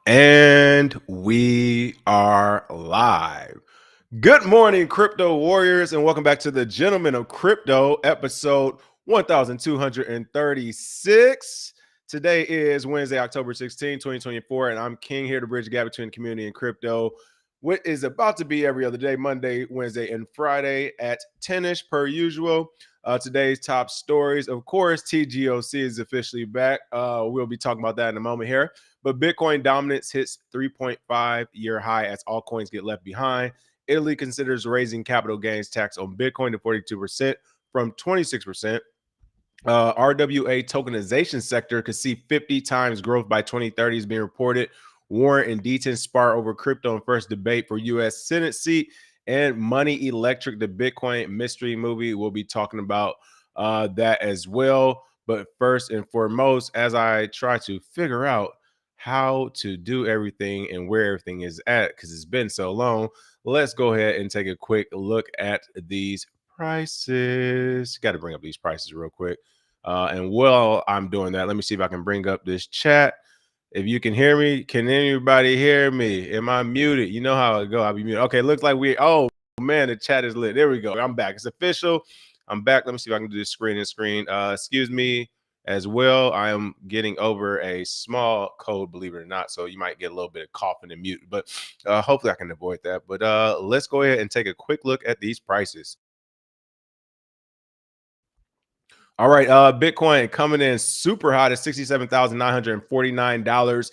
And we are live. Good morning, crypto warriors, and welcome back to the Gentlemen of Crypto, episode 1236. Today is Wednesday, October 16, 2024, and I'm King here to bridge the gap between community and crypto. What is about to be every other day, Monday, Wednesday, and Friday at 10-ish per usual. Today's top stories, of course, TGOC is officially back. We'll be talking about that in a moment here. But Bitcoin dominance hits 3.5-year high as all coins get left behind. Italy considers raising capital gains tax on Bitcoin to 42% from 26%. RWA tokenization sector could see 50 times growth by 2030 is being reported. Warren and Deaton spar over crypto in first debate for U.S. Senate seat. And Money Electric, the Bitcoin mystery movie. We'll be talking about that as well. But first and foremost, as I try to figure out how to do everything and where everything is at, because it's been so long, let's go ahead and take a quick look at these prices. Got to bring up these prices real quick. And while I'm doing that, let me see if I can bring up this chat. If you can hear me, can anybody hear me? Am I muted? You know how it go. I'll be muted. Okay, looks like oh man, the chat is lit. There we go. I'm back. It's official. I'm back. Let me see if I can do this screen and screen. Excuse me as well. I am getting over a small cold, believe it or not. So you might get a little bit of coughing and mute, but hopefully I can avoid that. But let's go ahead and take a quick look at these prices. All right, Bitcoin coming in super hot at $67,949,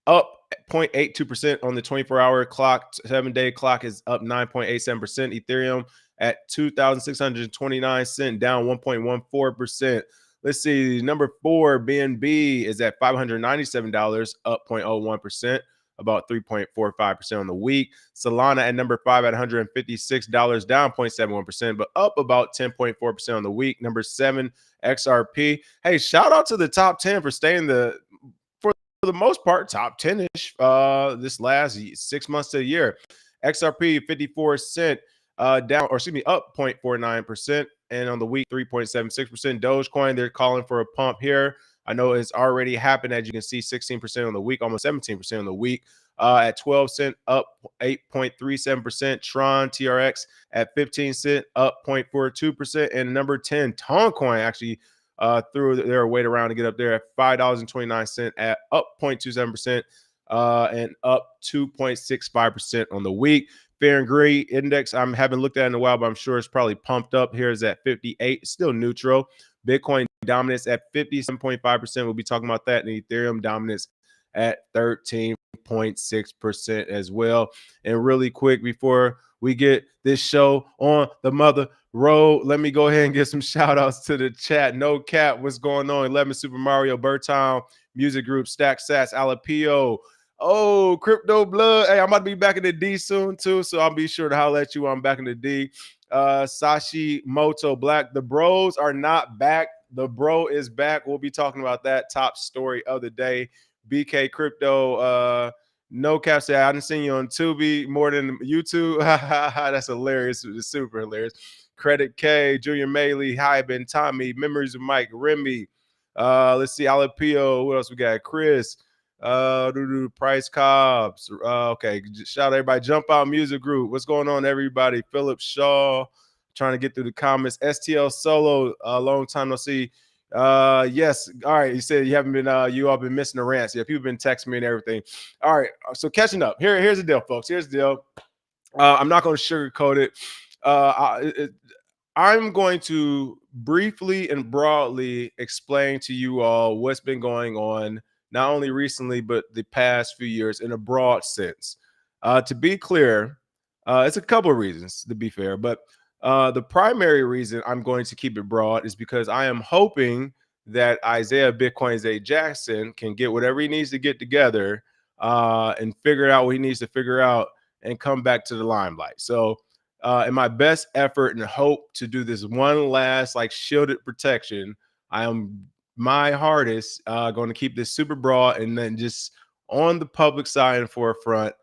up 0.82% on the 24-hour clock. 7-day clock is up 9.87%. Ethereum at 2,629 cents, down 1.14%. Let's see, number 4, BNB is at $597, up 0.01%. About 3.45% on the week. Solana at number 5 at $156, down 0.71%, but up about 10.4% on the week. Number 7, XRP. Hey, shout out to the top 10 for staying for the most part, top 10-ish this last 6 months to a year. XRP 54 cent, down, or excuse me, up 0.49%. And on the week, 3.76%. Dogecoin, they're calling for a pump here. I know it's already happened. As you can see, 16% on the week, almost 17% on the week. At 12 cent, up 8.37%. Tron TRX at 15 cent, up 0.42%. And number 10, Toncoin actually threw their weight around to get up there at $5.29 at up 0.27%. And up 2.65% on the week. Fair and Greed index, I haven't looked at it in a while, but I'm sure it's probably pumped up. Here's at 58, still neutral. Bitcoin dominance at 57.5%. We'll be talking about that. And Ethereum dominance at 13.6% as well. And really quick, before we get this show on the mother road, let me go ahead and give some shout outs to the chat. No Cap, what's going on? 11 Super Mario, Burtown, Music Group, Stack Sats, Alapio. Oh, Crypto Blood. Hey, I'm about to be back in the D soon too, so I'll be sure to holler at you when I'm back in the D. Sashi Moto Black. The bros are not back. The bro is back. We'll be talking about that top story of the day. BK Crypto. No Cap said, I didn't see you on Tubi more than YouTube. That's hilarious. It's super hilarious. Credit K, Junior Maley, Hi Ben, Tommy, Memories of Mike, Remy. Let's see, Alapio. What else we got? Chris. Price Cobbs. Okay, shout out everybody. Jump Out Music Group. What's going on, everybody? Philip Shaw, trying to get through the comments. STL Solo, long time no see. Yes, all right. He said you haven't been you all been missing the rants. Yeah, people been texting me and everything. All right, so catching up. Here's the deal, folks. Here's the deal. I'm not going to sugarcoat it. I'm going to briefly and broadly explain to you all what's been going on, not only recently, but the past few years in a broad sense. To be clear, it's a couple of reasons, to be fair, but the primary reason I'm going to keep it broad is because I am hoping that Isaiah Bitcoin Zay Jackson can get whatever he needs to get together and figure out what he needs to figure out and come back to the limelight. So in my best effort and hope to do this one last like shielded protection, I am my hardest going to keep this super broad and then just on the public side and forefront,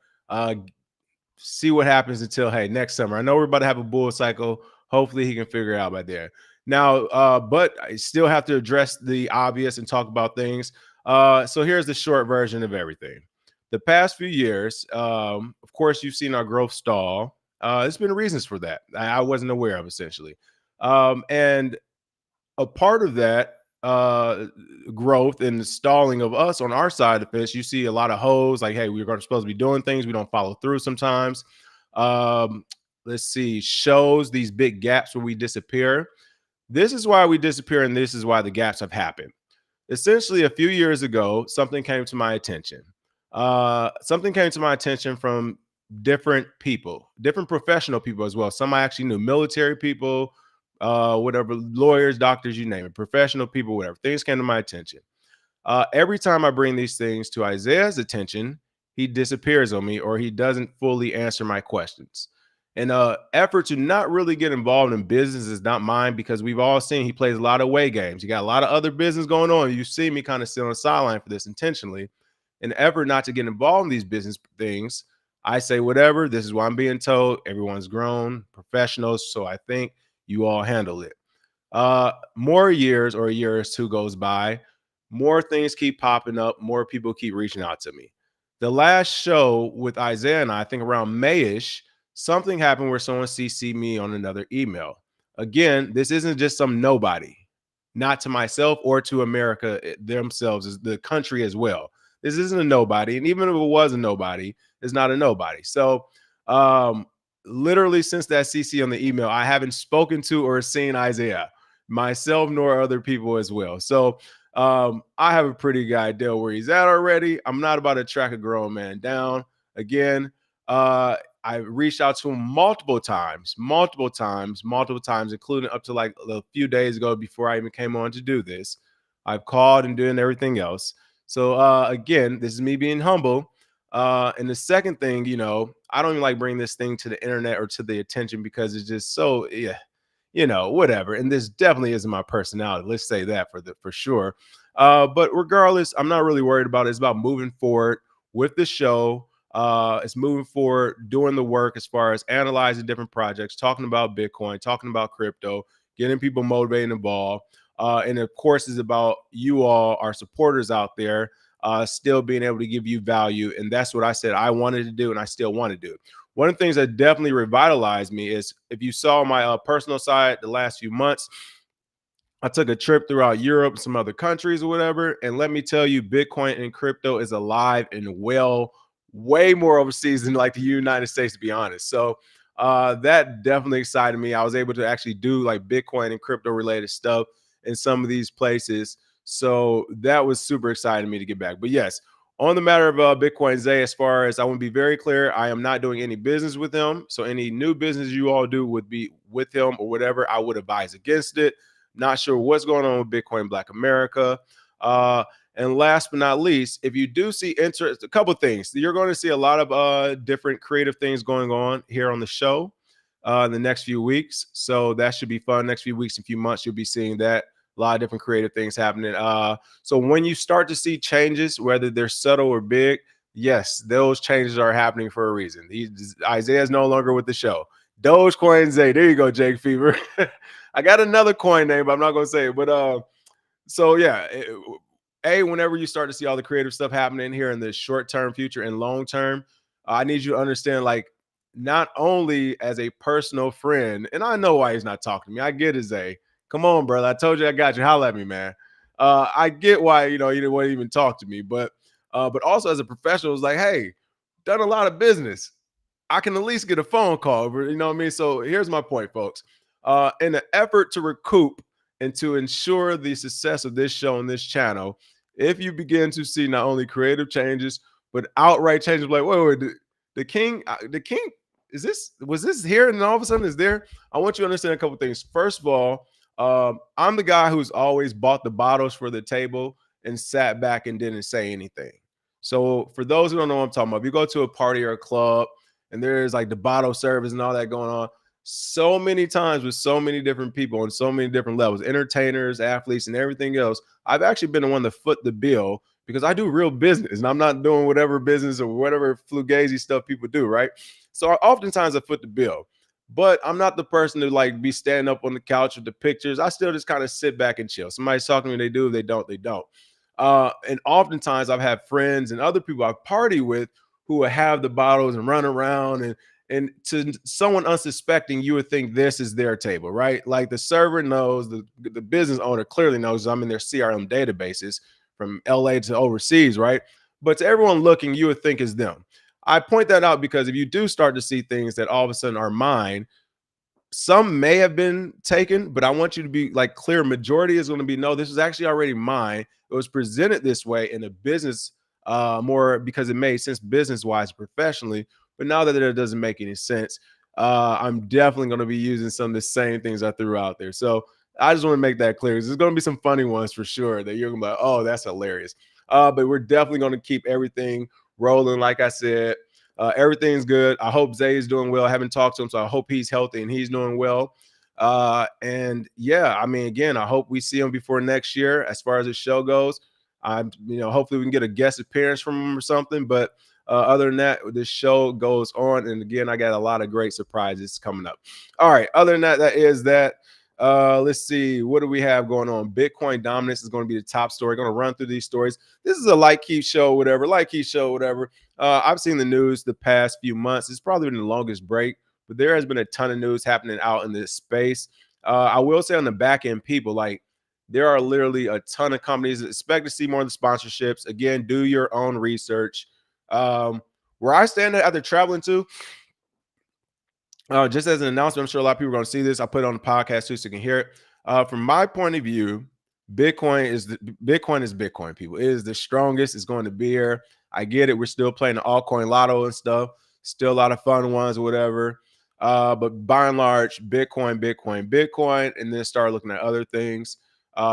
see what happens until, hey, next summer. I know we're about to have a bull cycle. Hopefully he can figure it out by there. Now, but I still have to address the obvious and talk about things. So here's the short version of everything. The past few years, of course, you've seen our growth stall. There's been reasons for that I wasn't aware of, essentially. And a part of that growth and the stalling of us on our side of the fence, you see a lot of hoes like, hey, we're going to supposed to be doing things, we don't follow through sometimes. Um, let's see, shows these big gaps where we disappear. This is why we disappear, and this is why the gaps have happened. Essentially, a few years ago, something came to my attention. Something came to my attention from different people, different professional people as well. Some I actually knew, military people, whatever, lawyers, doctors, you name it, professional people, whatever. Things came to my attention. Every time I bring these things to Isaiah's attention, he disappears on me or he doesn't fully answer my questions. And effort to not really get involved in business is not mine because we've all seen he plays a lot of away games. You got a lot of other business going on. You see me kind of sit on the sideline for this intentionally. In effort not to get involved in these business things, I say whatever. This is what I'm being told. Everyone's grown, professionals. So I think you all handle it. More years or a year or two goes by, more things keep popping up, more people keep reaching out to me. The last show with Isaiah and I think around Mayish, something happened where someone CC'd me on another email. Again, this isn't just some nobody, not to myself or to America themselves, as the country as well. This isn't a nobody. And even if it was a nobody, it's not a nobody. So, um, literally since that CC on the email, I haven't spoken to or seen Isaiah, myself nor other people as well. So, I have a pretty good idea where he's at already. I'm not about to track a grown man down. Again, I reached out to him multiple times, including up to like a few days ago before I even came on to do this. I've called and doing everything else. So again, this is me being humble. And the second thing, I don't even like bringing this thing to the internet or to the attention because it's just so, yeah, whatever. And this definitely isn't my personality. Let's say that for sure. But regardless, I'm not really worried about it. It's about moving forward with the show. It's moving forward, doing the work as far as analyzing different projects, talking about Bitcoin, talking about crypto, getting people motivated and involved. And of course, it's about you all, our supporters out there, still being able to give you value. And that's what I said I wanted to do, and I still want to do. One of the things that definitely revitalized me is if you saw my personal side the last few months, I took a trip throughout Europe, some other countries or whatever. And let me tell you, Bitcoin and crypto is alive and well, way more overseas than like the United States, to be honest. So that definitely excited me. I was able to actually do like Bitcoin and crypto related stuff in some of these places. So that was super exciting to me to get back. But yes, on the matter of Bitcoin Zay, as far as I want to be very clear, I am not doing any business with him. So any new business you all do would be with him or whatever. I would advise against it. Not sure what's going on with Bitcoin Black America. And last but not least, if you do see interest, a couple things. You're going to see a lot of different creative things going on here on the show in the next few weeks. So that should be fun. Next few weeks and few months, you'll be seeing that. A lot of different creative things happening. So when you start to see changes, whether they're subtle or big, yes, those changes are happening for a reason. Isaiah's no longer with the show. Dogecoin Zay. There you go, Jake Fever. I got another coin name, but I'm not going to say it. But so yeah, whenever you start to see all the creative stuff happening here in the short-term future and long-term, I need you to understand, like, not only as a personal friend, and I know why he's not talking to me. I get it, Zay. Come on, brother. I told you I got you. Holla at me, man. I get why, you didn't want to even talk to me, but also as a professional, it's like, hey, done a lot of business. I can at least get a phone call. You know what I mean? So here's my point, folks. In an effort to recoup and to ensure the success of this show and this channel, if you begin to see not only creative changes, but outright changes, like, wait, the king, was this here? And all of a sudden it's there. I want you to understand a couple things. First of all, I'm the guy who's always bought the bottles for the table and sat back and didn't say anything. So for those who don't know what I'm talking about, if you go to a party or a club and there's like the bottle service and all that going on, so many times with so many different people on so many different levels, entertainers, athletes, and everything else, I've actually been the one to foot the bill because I do real business and I'm not doing whatever business or whatever fugazi stuff people do, right? So oftentimes I foot the bill, but I'm not the person to like be standing up on the couch with the pictures. I still just kind of sit back and chill. Somebody's talking to me, they do. If they don't, they don't. And oftentimes I've had friends and other people I've partied with who would have the bottles and run around, and to someone unsuspecting, you would think this is their table, right? Like the server knows, the business owner clearly knows I'm in their CRM databases from LA to overseas, right? But to everyone looking, you would think it's them. I point that out because if you do start to see things that all of a sudden are mine, some may have been taken, but I want you to be like clear. Majority is going to be no, this is actually already mine. It was presented this way in a business more because it made sense business wise, professionally. But now that it doesn't make any sense, I'm definitely going to be using some of the same things I threw out there. So I just want to make that clear. There's going to be some funny ones for sure that you're going to be like, oh, that's hilarious. But we're definitely going to keep everything rolling. Like I said, everything's good. I hope Zay is doing well. I haven't talked to him, so I hope he's healthy and he's doing well. And yeah, I mean, again, I hope we see him before next year as far as the show goes. Hopefully we can get a guest appearance from him or something. But other than that, this show goes on. And again, I got a lot of great surprises coming up. All right. Other than that, that is that. Let's see. What do we have going on? Bitcoin dominance is going to be the top story. Going to run through these stories. This is a light key show, whatever. Light key show, whatever. I've seen the news the past few months. It's probably been the longest break, but there has been a ton of news happening out in this space. I will say on the back end, people like there are literally a ton of companies that expect to see more of the sponsorships. Again, do your own research. Where I stand after traveling to, just as an announcement, I'm sure a lot of people are going to see this. I put it on the podcast too, so you can hear it. From my point of view, Bitcoin is Bitcoin. People, it is the strongest. It's going to be here. I get it. We're still playing the altcoin lotto and stuff. Still a lot of fun ones or whatever. But by and large, Bitcoin, and then start looking at other things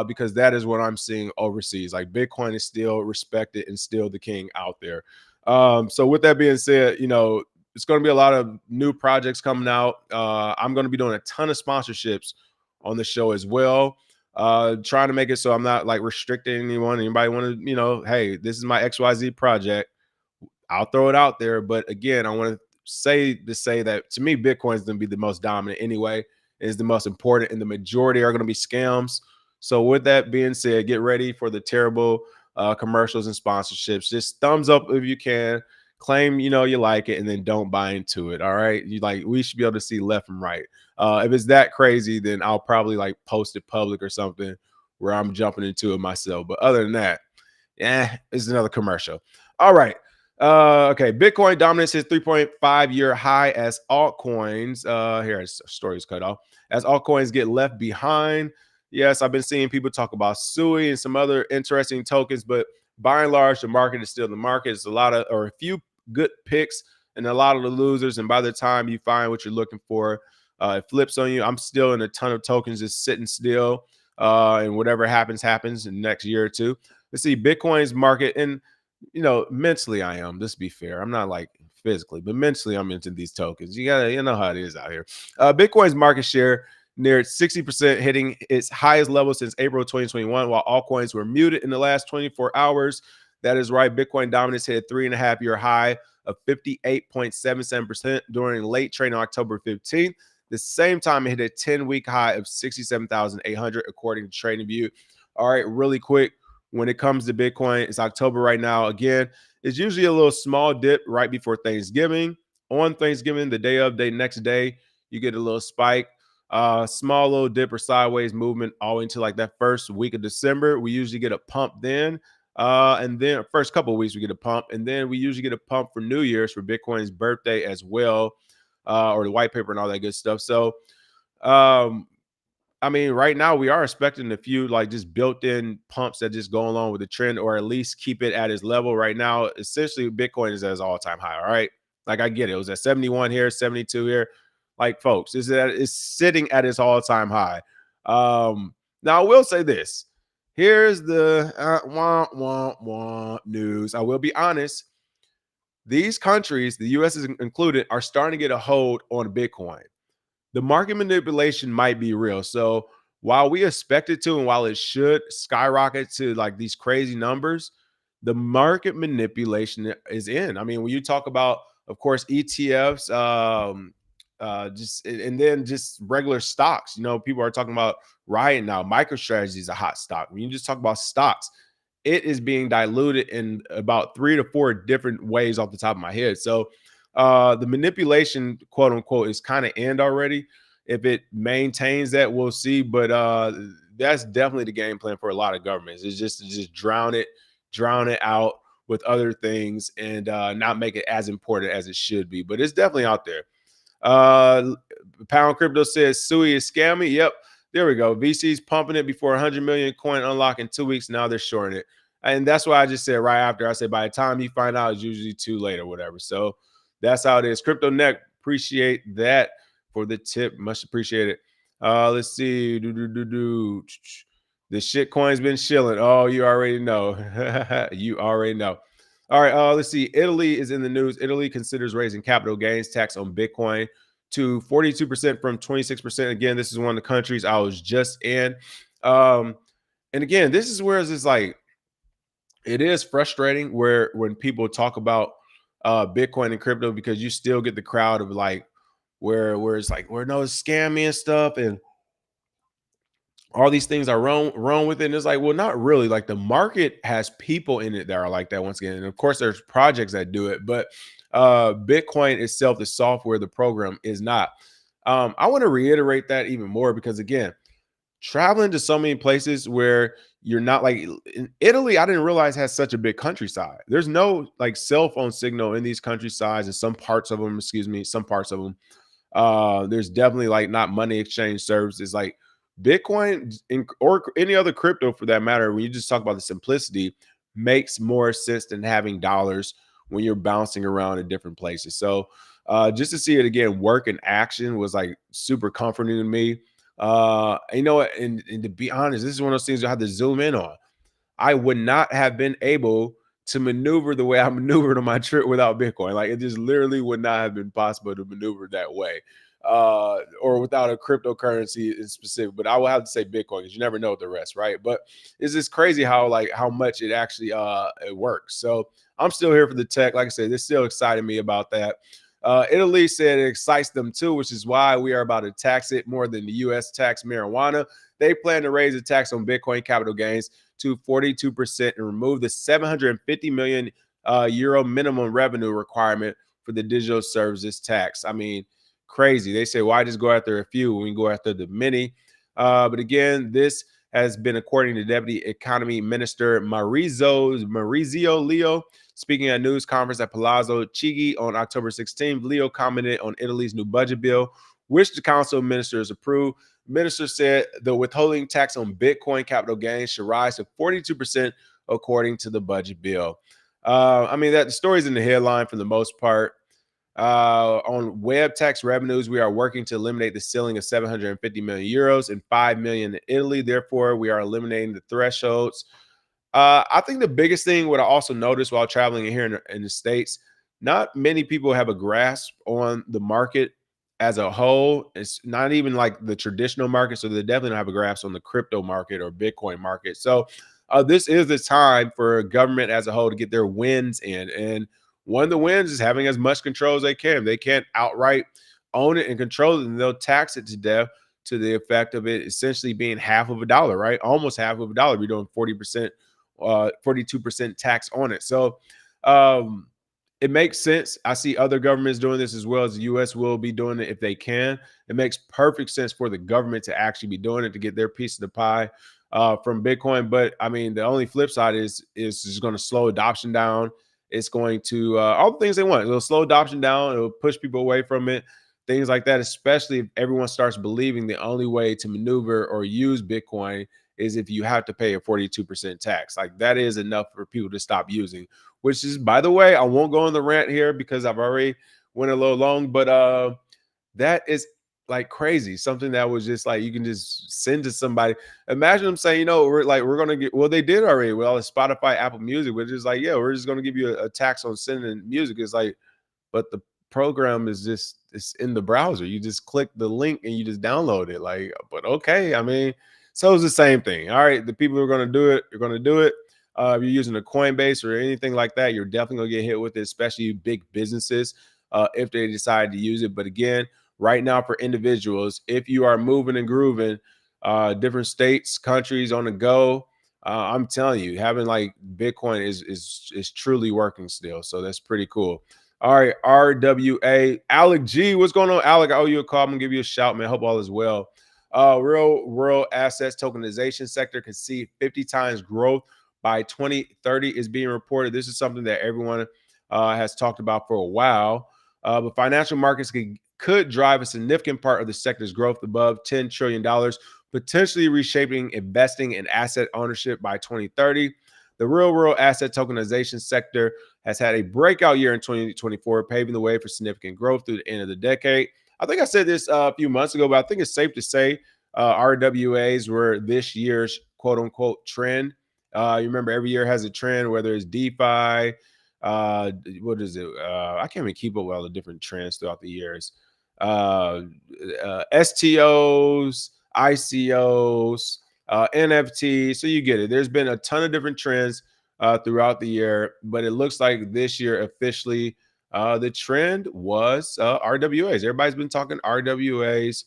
because that is what I'm seeing overseas. Like Bitcoin is still respected and still the king out there. So with that being said, it's going to be a lot of new projects coming out. I'm going to be doing a ton of sponsorships on the show as well. Trying to make it so I'm not like restricting anyone. Anybody want to, hey, this is my XYZ project. I'll throw it out there. But again, I want to say that to me, Bitcoin is going to be the most dominant anyway. It is the most important, and the majority are going to be scams. So with that being said, get ready for the terrible commercials and sponsorships. Just thumbs up if you can. Claim you like it, and then don't buy into it. All right, we should be able to see left and right. If it's that crazy, then I'll probably like post it public or something where I'm jumping into it myself. But other than that, it's another commercial. All right. Okay. Bitcoin dominance hits 3.5-year high as altcoins. Here, stories cut off. As altcoins get left behind. Yes, I've been seeing people talk about SUI and some other interesting tokens, but by and large, the market is still the market. It's a few good picks and a lot of the losers. And by the time you find what you're looking for, it flips on you. I'm still in a ton of tokens just sitting still. And whatever happens in the next year or two. Let's see Bitcoin's market. And, mentally I am. Let's be fair. I'm not like physically, but mentally I'm into these tokens. You know how it is out here. Bitcoin's market share near 60%, hitting its highest level since April 2021, while altcoins were muted in the last 24 hours. That is right. Bitcoin dominance hit a 3.5-year high of 58.77% during late trading on October 15th. The same time, it hit a 10-week high of 67,800, according to TradingView. All right, really quick. When it comes to Bitcoin, it's October right now. Again, it's usually a little small dip right before Thanksgiving. On Thanksgiving, the day of, next day, you get a little spike. Small little dip or sideways movement all into like that first week of December. We usually get a pump then. And then first couple of weeks we get a pump, and then we usually get a pump for New Year's for Bitcoin's birthday as well, or the white paper and all that good stuff. So, I mean, right now we are expecting a few like just built-in pumps that just go along with the trend, or at least keep it at its level. Right now, essentially, Bitcoin is at its all-time high. All right, like I get it. It was at 71 here, 72 here. Like, folks, it's sitting at its all-time high. Now, I will say this. Here's the news. I will be honest. These countries, the U.S. is included, are starting to get a hold on Bitcoin. The market manipulation might be real. So while we expect it to, and while it should skyrocket to like these crazy numbers, the market manipulation is in. I mean, when you talk about, of course, ETFs, and then just regular stocks, people are talking about Riot now. MicroStrategy is a hot stock. When you just talk about stocks, it is being diluted in about 3 to 4 different ways off the top of my head. So the manipulation, quote unquote, is kind of end already. If it maintains that, we'll see. But that's definitely the game plan for a lot of governments. Is just to just drown it out with other things, and not make it as important as it should be. But it's definitely out there. Uh, Pound Crypto says Sui is scammy. Yep, there we go. VC's pumping it before 100 million coin unlock in 2 weeks. Now they're shorting it, and that's why I just said right after. I said by the time you find out, it's usually too late or whatever. So that's how it is. Crypto Neck, appreciate that for the tip. Much appreciated. Let's see. The shit coin's been chilling. Oh, you already know. You already know. All right, let's see. Italy is in the news. Italy considers raising capital gains tax on Bitcoin to 42% from 26%. Again, this is one of the countries I was just in. And again, this is where it's like, it is frustrating where when people talk about Bitcoin and crypto, because you still get the crowd of like, where it's like, we're no scammy and stuff, and all these things are wrong with it. And it's like, well, not really. Like the market has people in it that are like that once again. And of course, there's projects that do it, but Bitcoin itself, the software, the program is not. I want to reiterate that even more because again, traveling to so many places where you're not like in Italy, I didn't realize has such a big countryside. There's no like cell phone signal in these countrysides and some parts of them, excuse me, some parts of them. There's definitely like not money exchange services like Bitcoin or any other crypto for that matter. When you just talk about the simplicity, makes more sense than having dollars when you're bouncing around in different places. So just to see it again work in action was like super comforting to me. You know what? And to be honest, this is one of those things you have to zoom in on. I would not have been able to maneuver the way I maneuvered on my trip without Bitcoin. Like it just literally would not have been possible to maneuver that way, or without a cryptocurrency in specific. But I will have to say Bitcoin because you never know the rest, right? But it's just crazy how like how much it actually it works. So I'm still here for the tech. Like I said, this still excited me about that. Italy said it excites them too, which is why we are about to tax it more than the U.S. tax marijuana. They plan to raise the tax on Bitcoin capital gains to 42% and remove the 750 million euro minimum revenue requirement for the digital services tax. I mean, crazy. They say, why just go after a few when we go after the many? But again, this has been according to Deputy Economy Minister Maurizio Leo. Speaking at a news conference at Palazzo Chigi on October 16th, Leo commented on Italy's new budget bill, which the Council of Ministers approved. The minister said the withholding tax on Bitcoin capital gains should rise to 42% according to the budget bill. I mean, that the story's in the headline for the most part. On web tax revenues, we are working to eliminate the ceiling of 750 million euros and 5 million in Italy. Therefore, we are eliminating the thresholds. I think the biggest thing, what I also noticed while traveling here in the States, not many people have a grasp on the market as a whole. It's not even like the traditional market. So they definitely don't have a grasp on the crypto market or Bitcoin market. So this is the time for government as a whole to get their wins in. And one of the wins is having as much control as they can. They can't outright own it and control it, and they'll tax it to death to the effect of it essentially being half of a dollar, right? Almost half of a dollar. We're doing 40%. 42% tax on it. So it makes sense. I see other governments doing this as well as the US will be doing it if they can. It makes perfect sense for the government to actually be doing it to get their piece of the pie from Bitcoin. But I mean, the only flip side is just going to slow adoption down. It's going to all the things they want. It'll slow adoption down. It'll push people away from it. Things like that, especially if everyone starts believing the only way to maneuver or use Bitcoin is if you have to pay a 42% tax. Like that is enough for people to stop using, which is, by the way, I won't go on the rant here because I've already went a little long, but that is like crazy. Something that was just like, you can just send to somebody. Imagine them saying, you know, we're going to get, well, they did already with all the Spotify, Apple Music, which is like, yeah, we're just going to give you a tax on sending music. It's like, but the program is just, it's in the browser. You just click the link and you just download it. Like, but okay. I mean, so it's the same thing. All right. The people who are going to do it, are going to do it. If you're using a Coinbase or anything like that, you're definitely going to get hit with it, especially big businesses if they decide to use it. But again, right now for individuals, if you are moving and grooving, different states, countries on the go, I'm telling you, having like Bitcoin is truly working still. So that's pretty cool. All right, RWA. Alec G, what's going on? Alec, I owe you a call. I'm gonna give you a shout, man. Hope all is well. Real world assets tokenization sector can see 50 times growth by 2030 is being reported. This is something that everyone has talked about for a while. But financial markets could drive a significant part of the sector's growth above $10 trillion, potentially reshaping investing and asset ownership by 2030. The real world asset tokenization sector has had a breakout year in 2024, paving the way for significant growth through the end of the decade. I think I said this a few months ago, but I think it's safe to say RWAs were this year's quote unquote trend. You remember every year has a trend, whether it's DeFi, what is it? I can't even keep up with all the different trends throughout the years. STOs, ICOs, NFTs. So you get it. There's been a ton of different trends throughout the year, but it looks like this year officially the trend was RWAs. Everybody's been talking RWAs.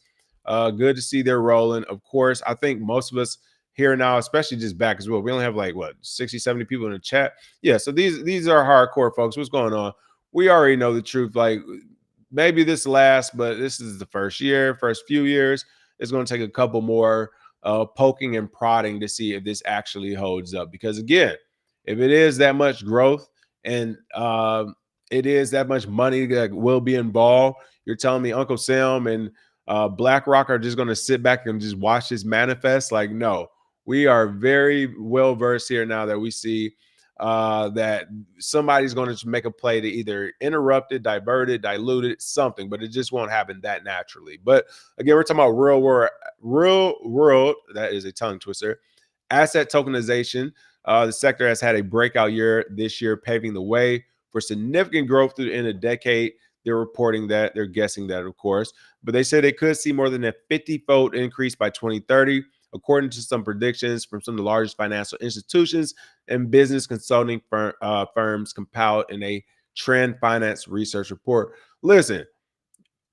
Good to see they're rolling. Of course, I think most of us here now, especially just back as well. We only have like what 60, 70 people in the chat. Yeah, so these are hardcore folks. What's going on? We already know the truth. Like maybe this lasts, but this is the first year, first few years. It's going to take a couple more poking and prodding to see if this actually holds up. Because again, if it is that much growth and it is that much money that will be involved, you're telling me Uncle Sam and BlackRock are just going to sit back and just watch this manifest? Like, no, we are very well versed here now that we see that somebody's going to make a play to either interrupt it, divert it, dilute it, something, but it just won't happen that naturally. But again, we're talking about real world, that is a tongue twister, asset tokenization. The sector has had a breakout year this year, paving the way for significant growth through the end of the decade. They're reporting that, they're guessing that, of course, but they said they could see more than a 50-fold increase by 2030, according to some predictions from some of the largest financial institutions and business consulting firms compiled in a trend finance research report. Listen,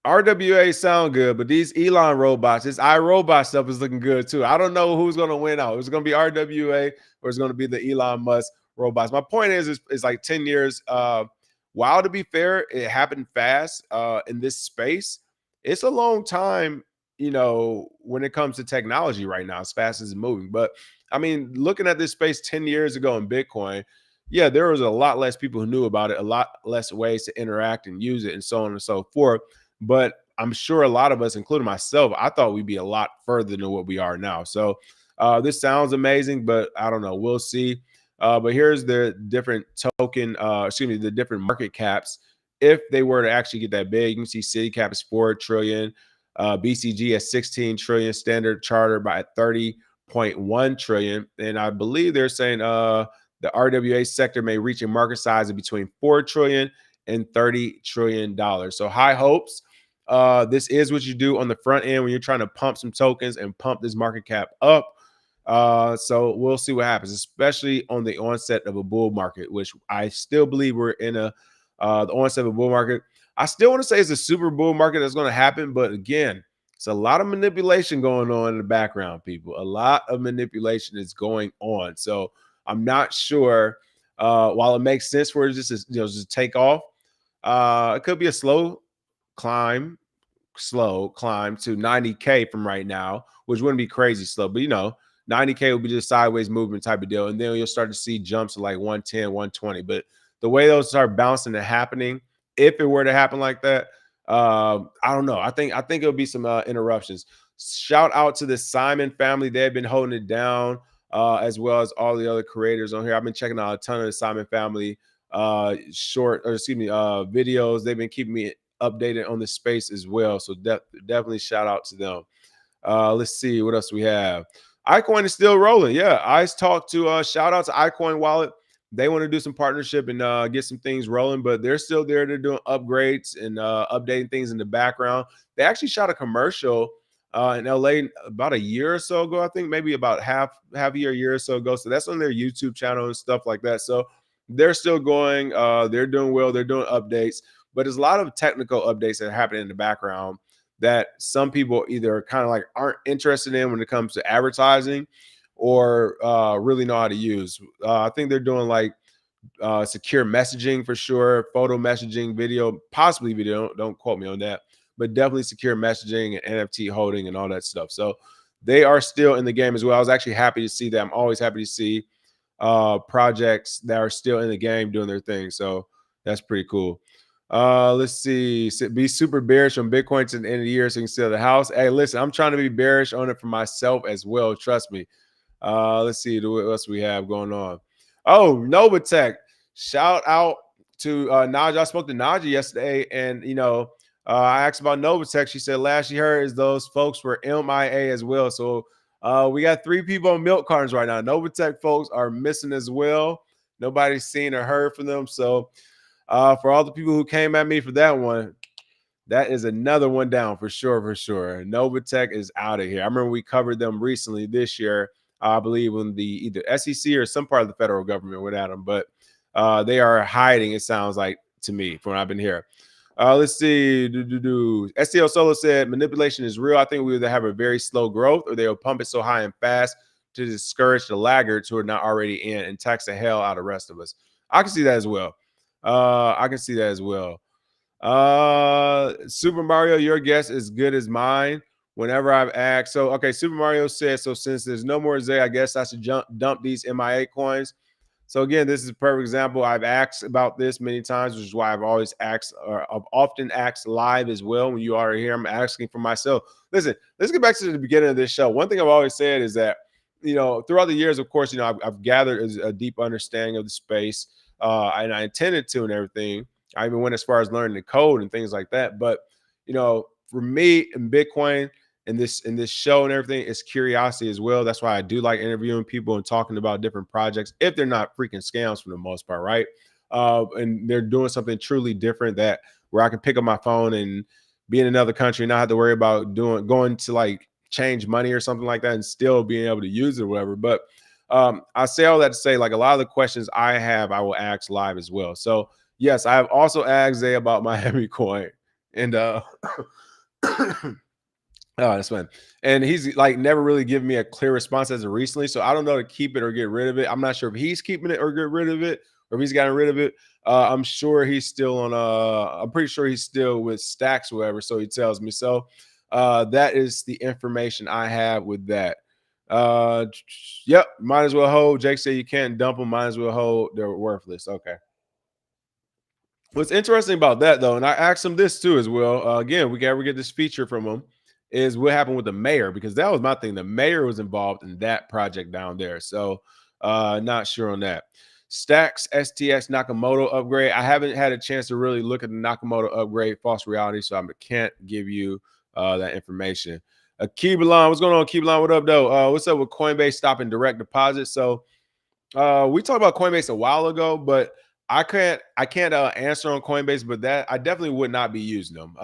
RWA sound good, but these Elon robots, this iRobot stuff is looking good too. I don't know who's going to win out. Is it going to be RWA or is it going to be the Elon Musk robots? My point is, it's like 10 years. While to be fair, it happened fast in this space. It's a long time, when it comes to technology right now, as fast as it's moving. But I mean, looking at this space 10 years ago in Bitcoin, yeah, there was a lot less people who knew about it, a lot less ways to interact and use it, and so on and so forth. But I'm sure a lot of us, including myself, I thought we'd be a lot further than what we are now. So this sounds amazing, but I don't know. We'll see. But here's the different the different market caps. If they were to actually get that big, you can see City Cap is 4 trillion, BCG at 16 trillion, Standard Charter by 30.1 trillion. And I believe they're saying the RWA sector may reach a market size of between 4 trillion and $30 trillion. So high hopes. This is what you do on the front end when you're trying to pump some tokens and pump this market cap up. So we'll see what happens, especially on the onset of a bull market, which I still believe we're in the onset of a bull market. I still want to say it's a super bull market that's going to happen, but again, it's a lot of manipulation going on in the background, people. A lot of manipulation is going on. So I'm not sure. While it makes sense for it just to, just take off, it could be a slow climb to 90K from right now, which wouldn't be crazy slow, but 90K will be just sideways movement type of deal. And then you'll start to see jumps of like 110, 120. But the way those start bouncing and happening, if it were to happen like that, I don't know. I think it'll be some interruptions. Shout out to the Simon family. They've been holding it down, as well as all the other creators on here. I've been checking out a ton of the Simon family videos. They've been keeping me updated on the space as well. So definitely shout out to them. Let's see what else we have. iCoin is still rolling. Yeah, I talked to shout out to iCoin Wallet. They want to do some partnership and get some things rolling, but they're still there. They're doing upgrades and updating things in the background. They actually shot a commercial in LA about a year or so ago. I think maybe about half a year or so ago. So that's on their YouTube channel and stuff like that. So they're still going. They're doing well. They're doing updates, but there's a lot of technical updates that are happening in the background that some people either kind of like aren't interested in when it comes to advertising, or really know how to use. I think they're doing like secure messaging for sure, photo messaging, video, possibly video. Don't quote me on that, but definitely secure messaging and NFT holding and all that stuff. So they are still in the game as well. I was actually happy to see that. I'm always happy to see projects that are still in the game doing their thing. So that's pretty cool. Let's see. Be super bearish on Bitcoin to the end of the year so you can sell the house. Hey, listen, I'm trying to be bearish on it for myself as well. Trust me. Let's see what else we have going on. Oh, Novatech. Shout out to Naja. I spoke to Naja yesterday, and I asked about Novatech. She said last she heard is those folks were MIA as well. So we got 3 people on milk cartons right now. Novatech folks are missing as well. Nobody's seen or heard from them. So for all the people who came at me for that one, that is another one down for sure, for sure. Novatech is out of here. I remember we covered them recently this year, I believe, when the either SEC or some part of the federal government went at them, but they are hiding, it sounds like to me, from what I've been hearing. Let's see. STL Solo said manipulation is real. I think we either have a very slow growth or they'll pump it so high and fast to discourage the laggards who are not already in and tax the hell out of the rest of us. I can see that as well. I can see that as well. Super Mario, your guess is good as mine. Whenever I've asked, so okay, Super Mario says, so since there's no more Zay, I guess I should dump these MIA coins. So again, this is a perfect example. I've asked about this many times, which is why I've always asked, or I've often asked live as well. When you are here, I'm asking for myself. Listen, let's get back to the beginning of this show. One thing I've always said is that, throughout the years, of course, I've gathered a deep understanding of the space, and I intended to and everything. I even went as far as learning the code and things like that. But for me and Bitcoin and this show and everything, it's curiosity as well. That's why I do like interviewing people and talking about different projects if they're not freaking scams for the most part, right? And they're doing something truly different that where I can pick up my phone and be in another country and not have to worry about going to like change money or something like that and still being able to use it or whatever. But I say all that to say, like, a lot of the questions I have, I will ask live as well. So yes, I have also asked Zay about Miami coin, and oh, that's fun. And he's like never really given me a clear response as of recently. So I don't know to keep it or get rid of it. I'm not sure if he's keeping it or get rid of it, or if he's gotten rid of it. I'm sure he's still on I'm pretty sure he's still with Stacks or whatever. So he tells me. So that is the information I have with that. Yep, might as well hold. Jake said you can't dump them, might as well hold. They're worthless. Okay. What's interesting about that, though, and I asked him this too as well. Again, we ever get this feature from him, is what happened with the mayor, because that was my thing. The mayor was involved in that project down there, so not sure on that. Stacks STX Nakamoto upgrade. I haven't had a chance to really look at the Nakamoto upgrade false reality, so I can't give you that information. Keebalon, what's going on, Keebalon? What up, though? What's up with Coinbase stopping direct deposit? So we talked about Coinbase a while ago, but I can't answer on Coinbase, but that I definitely would not be using them.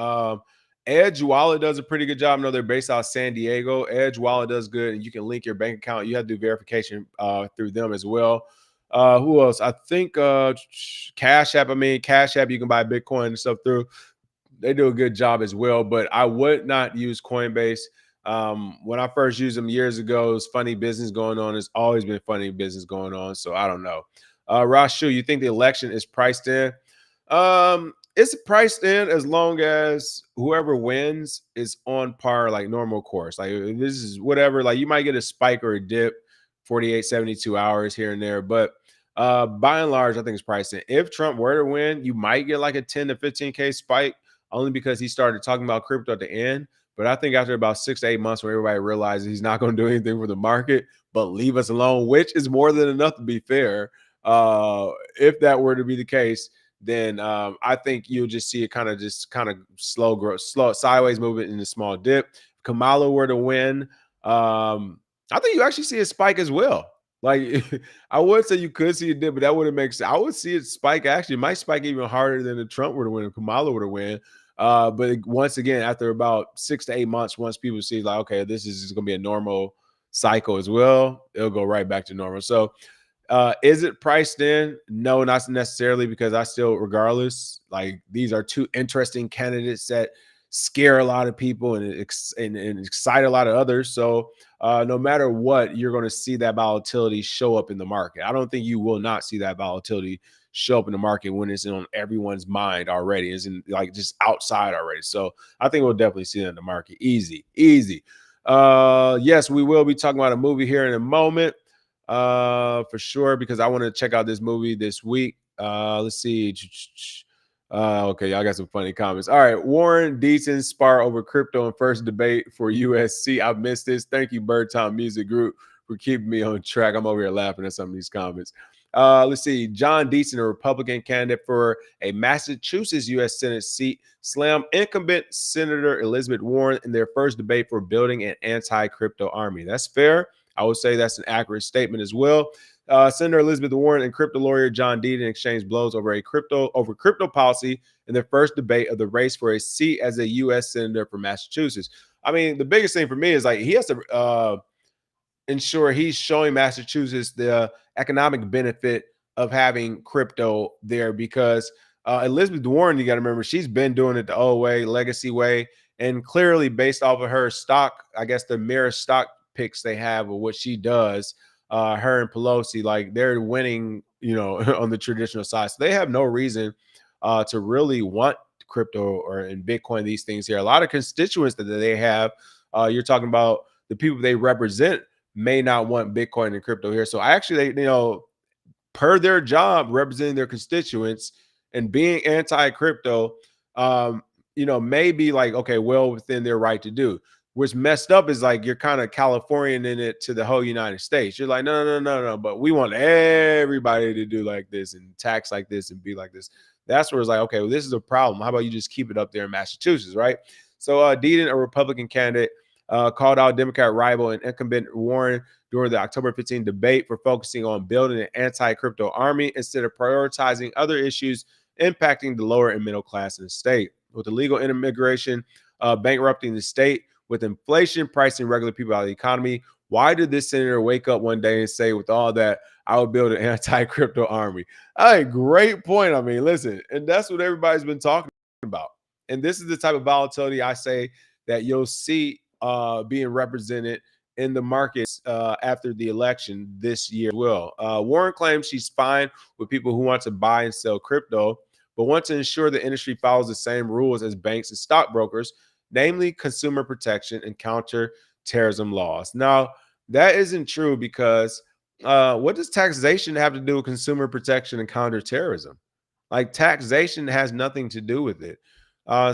Edge Wallet does a pretty good job. I know they're based out of San Diego. Edge Wallet does good, and you can link your bank account. You have to do verification through them as well. Who else? I think Cash App. I mean, Cash App, you can buy Bitcoin and stuff through. They do a good job as well, but I would not use Coinbase. When I first used them years ago, it was funny business going on. It's always been funny business going on. So I don't know. Rashu, you think the election is priced in? It's priced in as long as whoever wins is on par, like normal course. Like this is whatever, like you might get a spike or a dip 48, 72 hours here and there. But by and large, I think it's priced in. If Trump were to win, you might get like a 10 to 15K spike only because he started talking about crypto at the end. But I think after about 6 to 8 months, when everybody realizes he's not going to do anything for the market, but leave us alone, which is more than enough to be fair. If that were to be the case, then I think you'll just see it kind of slow growth, slow sideways movement in a small dip. Kamala were to win, I think you actually see a spike as well. Like I would say you could see a dip, but that wouldn't make sense. I would see it spike. Actually, it might spike even harder than if Trump were to win, if Kamala were to win. But once again, after about 6 to 8 months, once people see like, okay, this is just gonna be a normal cycle as well, it'll go right back to normal. So is it priced in? No, not necessarily, because I still, regardless, like these are two interesting candidates that scare a lot of people and excite a lot of others. So no matter what, you're going to see that volatility show up in the market. I don't think you will not see that volatility show up in the market when it's on everyone's mind already. It's in like just outside already. So I think we'll definitely see that in the market. Easy, easy. Yes, we will be talking about a movie here in a moment, for sure, because I want to check out this movie this week. Let's see. Okay, y'all got some funny comments. All right, Warren Deaton spar over crypto in first debate for USC. I missed this. Thank you, Bird Town Music Group, for keeping me on track. I'm over here laughing at some of these comments. Let's see. John Deaton, a Republican candidate for a Massachusetts U.S. Senate seat, slammed incumbent Senator Elizabeth Warren in their first debate for building an anti-crypto army. That's fair. I would say that's an accurate statement as well. Senator Elizabeth Warren and crypto lawyer John Deaton exchanged blows over crypto policy in their first debate of the race for a seat as a U.S. senator for Massachusetts. I mean, the biggest thing for me is like he has to ensure he's showing Massachusetts the economic benefit of having crypto there, because Elizabeth Warren, you got to remember, she's been doing it the old way, legacy way, and clearly based off of her stock, I guess the mirror stock picks they have of what she does, her and Pelosi, like they're winning, on the traditional side. So they have no reason to really want crypto or in Bitcoin, these things here. A lot of constituents that they have, you're talking about the people they represent may not want Bitcoin and crypto here. So I actually, per their job representing their constituents and being anti-crypto, may be like, okay, well within their right to do. What's messed up is like you're kind of Californian in it to the whole United States. You're like, no, but we want everybody to do like this and tax like this and be like this. That's where it's like, okay, well, this is a problem. How about you just keep it up there in Massachusetts, right? So Deaton, a Republican candidate, called out Democrat rival and incumbent Warren during the October 15 debate for focusing on building an anti-crypto army instead of prioritizing other issues impacting the lower and middle class in the state. With illegal immigration bankrupting the state, with inflation pricing regular people out of the economy, why did this senator wake up one day and say, with all that, I would build an anti-crypto army? Hey, great point. I mean, listen, and that's what everybody's been talking about. And this is the type of volatility I say that you'll see being represented in the markets after the election this year. Warren claims she's fine with people who want to buy and sell crypto, but want to ensure the industry follows the same rules as banks and stockbrokers, namely consumer protection and counterterrorism laws. Now, that isn't true, because what does taxation have to do with consumer protection and counterterrorism? Like, taxation has nothing to do with it.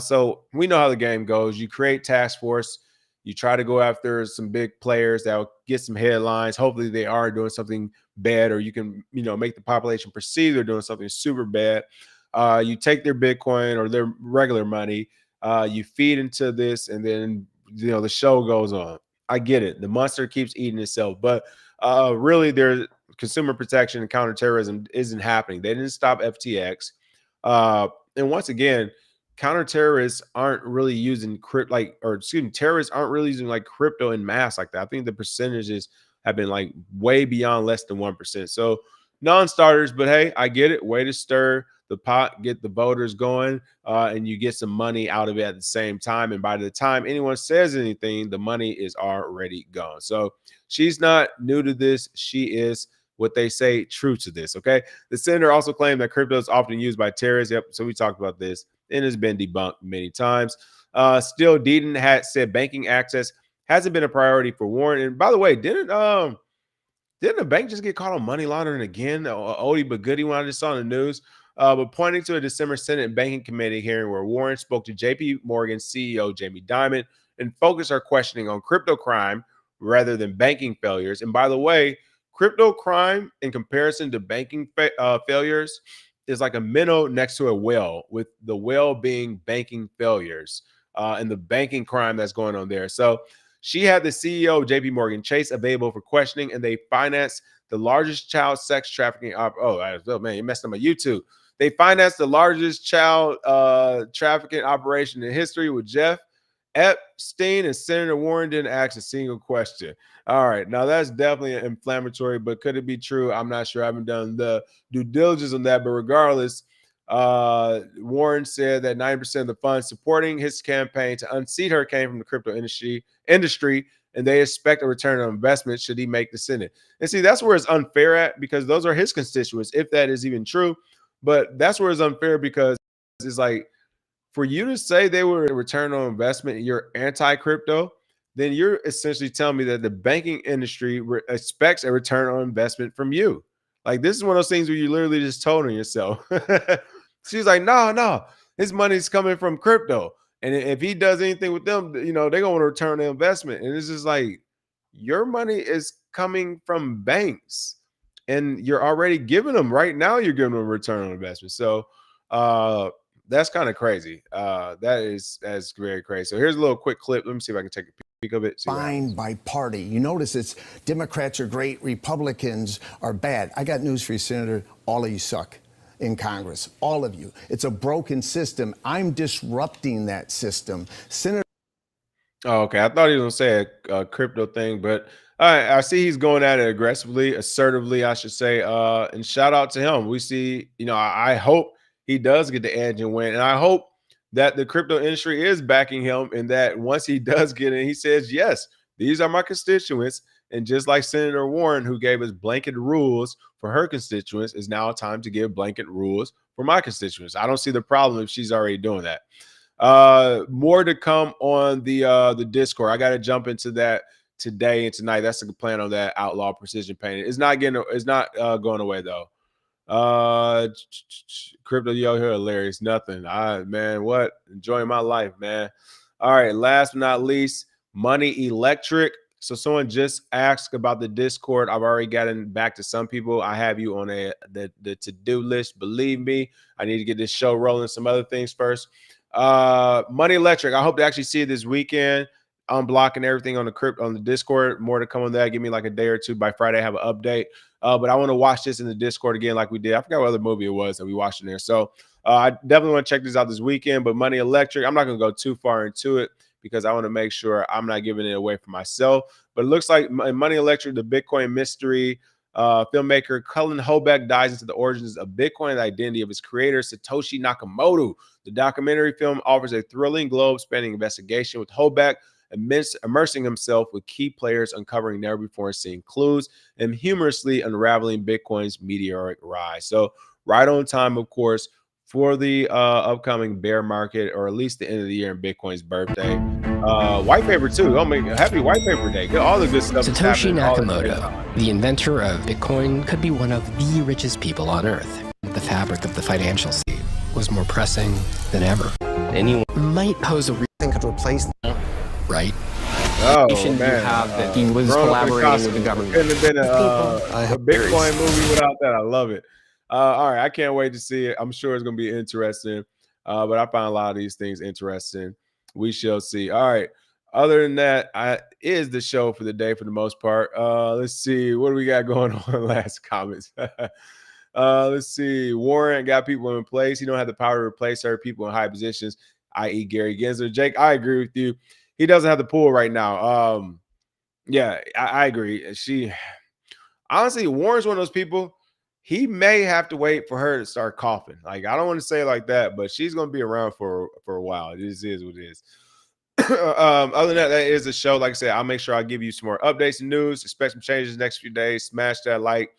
So we know how the game goes. You create task force, you try to go after some big players that will get some headlines. Hopefully they are doing something bad, or you can, make the population perceive they're doing something super bad. You take their Bitcoin or their regular money, you feed into this, and then, the show goes on. I get it. The monster keeps eating itself, but really their consumer protection and counterterrorism isn't happening. They didn't stop FTX. And once again, counter-terrorists aren't really using terrorists aren't really using like crypto in mass like that. I think the percentages have been like way beyond less than 1%. So non-starters, but hey, I get it. Way to stir the pot, get the voters going, and you get some money out of it at the same time. And by the time anyone says anything, the money is already gone. So she's not new to this. She is, what they say, true to this. Okay. The senator also claimed that crypto is often used by terrorists. Yep. So we talked about this, and it's been debunked many times. Still, Deaton had said banking access hasn't been a priority for Warren. And by the way, didn't the bank just get caught on money laundering again? Oldie but goodie one I just saw in the news. But pointing to a December Senate Banking Committee hearing where Warren spoke to JP Morgan CEO Jamie Dimon and focused her questioning on crypto crime rather than banking failures. And by the way, crypto crime in comparison to banking failures is like a minnow next to a whale, with the whale being banking failures and the banking crime that's going on there. So she had the CEO of JP Morgan Chase available for questioning, and they financed the largest child sex trafficking. Oh man, you messed up my YouTube. They financed the largest child trafficking operation in history with Jeff Epstein, and Senator Warren didn't ask a single question. All right, now that's definitely inflammatory, but could it be true? I'm not sure. I haven't done the due diligence on that, but regardless, Warren said that 90% of the funds supporting his campaign to unseat her came from the crypto industry, and they expect a return on investment should he make the Senate. And see, that's where it's unfair at, because those are his constituents, if that is even true. But that's where it's unfair, because it's like, for you to say they were a return on investment and you're anti-crypto, then you're essentially telling me that the banking industry expects a return on investment from you. Like, this is one of those things where you literally just told on yourself. She's like, no, his money's coming from crypto. And if he does anything with them, they're gonna want to return the investment. And it's just like, your money is coming from banks, and you're already giving them right now, you're giving them a return on investment. So that's kind of crazy. That's very crazy. So here's a little quick clip. Let me see if I can take a peek of it. Fine by party. You notice it's Democrats are great, Republicans are bad. I got news for you, Senator. All of you suck in Congress. All of you. It's a broken system. I'm disrupting that system. Senator. Oh, okay. I thought he was gonna say a crypto thing, but I see he's going at it aggressively, assertively, I should say. And shout out to him. We see, I hope he does get the edge and win, and I hope that the crypto industry is backing him, and that once he does get in, he says, "Yes, these are my constituents." And just like Senator Warren, who gave us blanket rules for her constituents, is now time to give blanket rules for my constituents. I don't see the problem if she's already doing that. More to come on the Discord. I got to jump into that today and tonight. That's the plan on that outlaw precision painting. It's not going away though. Crypto yo here hilarious. Nothing. Man, enjoying my life, man. All right, last but not least, Money Electric. So someone just asked about the Discord. I've already gotten back to some people. I have you on the to-do list. Believe me, I need to get this show rolling. Some other things first. Money Electric. I hope to actually see it this weekend. I'm blocking everything on the Discord. More to come on that. Give me like a day or two. By Friday, I have an update. But I want to watch this in the Discord again, like we did. I forgot what other movie it was that we watched in there. So I definitely want to check this out this weekend. But Money Electric, I'm not going to go too far into it, because I want to make sure I'm not giving it away for myself. But it looks like Money Electric, the Bitcoin mystery, filmmaker Cullen Hobeck dives into the origins of Bitcoin and the identity of its creator, Satoshi Nakamoto. The documentary film offers a thrilling globe-spanning investigation, with Hobeck immersing himself with key players, uncovering never-before-seen clues, and humorously unraveling Bitcoin's meteoric rise. So right on time, of course, for the upcoming bear market, or at least the end of the year and Bitcoin's birthday. White paper too. Happy white paper day. All the good stuff. Satoshi Nakamoto, the inventor of Bitcoin, could be one of the richest people on Earth. The fabric of the financial state was more pressing than ever. Anyone might pose a real thing could replace them, right? Oh, man. You have that he was collaborating with the government. Couldn't have been a Bitcoin movie without that. I love it. All right, I can't wait to see it. I'm sure it's going to be interesting. But I find a lot of these things interesting. We shall see. All right. Other than that, is the show for the day for the most part. Let's see. What do we got going on? Last comments. Let's see. Warren got people in place. He don't have the power to replace her. People in high positions, i.e. Gary Gensler. Jake, I agree with you. He doesn't have the pull right now. Yeah, I agree. Honestly, Warren's one of those people. He may have to wait for her to start coughing. Like, I don't want to say it like that, but she's going to be around for a while. It just is what it is. Other than that, that is the show. Like I said, I'll make sure I give you some more updates and news. Expect some changes next few days. Smash that like,